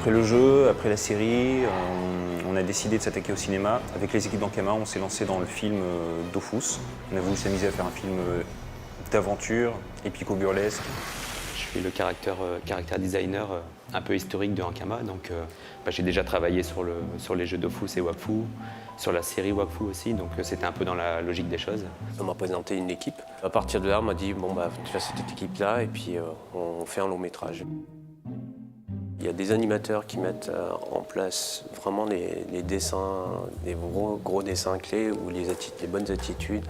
Après le jeu, après la série, on a décidé de s'attaquer au cinéma. Avec les équipes d'Ankama, on s'est lancé dans le film Dofus. On a voulu s'amuser à faire un film d'aventure, épico-burlesque. Je suis le character designer un peu historique de Ankama, donc j'ai déjà travaillé sur les jeux Dofus et Wakfu, sur la série Wakfu aussi, donc c'était un peu dans la logique des choses. On m'a présenté une équipe. À partir de là, on m'a dit bon tu as cette équipe-là et puis on fait un long métrage. Il y a des animateurs qui mettent en place vraiment les dessins, des gros dessins clés ou les bonnes attitudes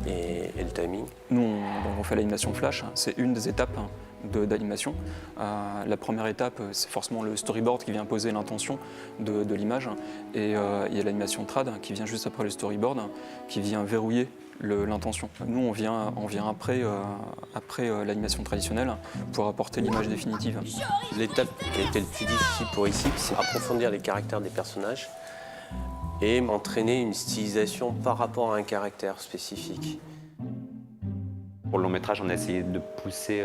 et le timing. Nous, on fait l'animation flash, c'est une des étapes d'animation. La première étape, c'est forcément le storyboard qui vient poser l'intention de l'image. Et il y a l'animation trad qui vient juste après le storyboard, qui vient verrouiller l'intention. Nous, on vient après l'animation traditionnelle pour apporter l'image définitive. L'étape qui a été le plus difficile pour ici, c'est approfondir les caractères des personnages et m'entraîner une stylisation par rapport à un caractère spécifique. Pour le long métrage, on a essayé de pousser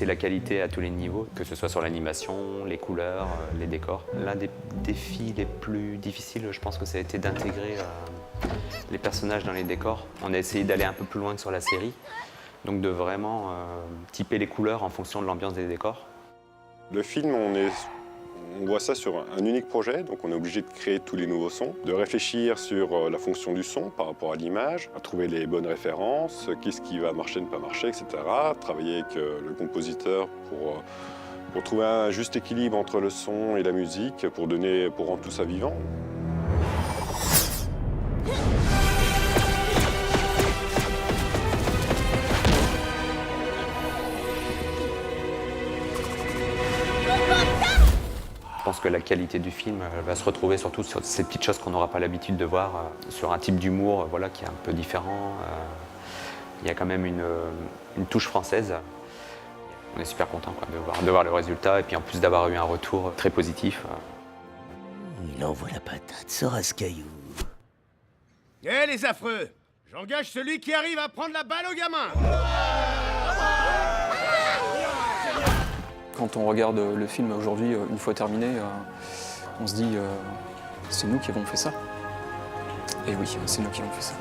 la qualité à tous les niveaux, que ce soit sur l'animation, les couleurs, les décors. L'un des défis les plus difficiles, je pense que ça a été d'intégrer les personnages dans les décors. On a essayé d'aller un peu plus loin que sur la série, donc de vraiment typer les couleurs en fonction de l'ambiance des décors. Le film, on voit ça sur un unique projet, donc on est obligé de créer tous les nouveaux sons, de réfléchir sur la fonction du son par rapport à l'image, à trouver les bonnes références, qu'est-ce qui va marcher, ne pas marcher, etc. Travailler avec le compositeur pour trouver un juste équilibre entre le son et la musique, pour rendre tout ça vivant. Je pense que la qualité du film va se retrouver surtout sur ces petites choses qu'on n'aura pas l'habitude de voir, sur un type d'humour qui est un peu différent. Il y a quand même une touche française. On est super content de voir le résultat et puis en plus d'avoir eu un retour très positif. Il envoie la patate, ce rascaillou. Eh les affreux! J'engage celui qui arrive à prendre la balle au gamin! Quand on regarde le film aujourd'hui, une fois terminé, on se dit c'est nous qui avons fait ça. Et oui, c'est nous qui avons fait ça.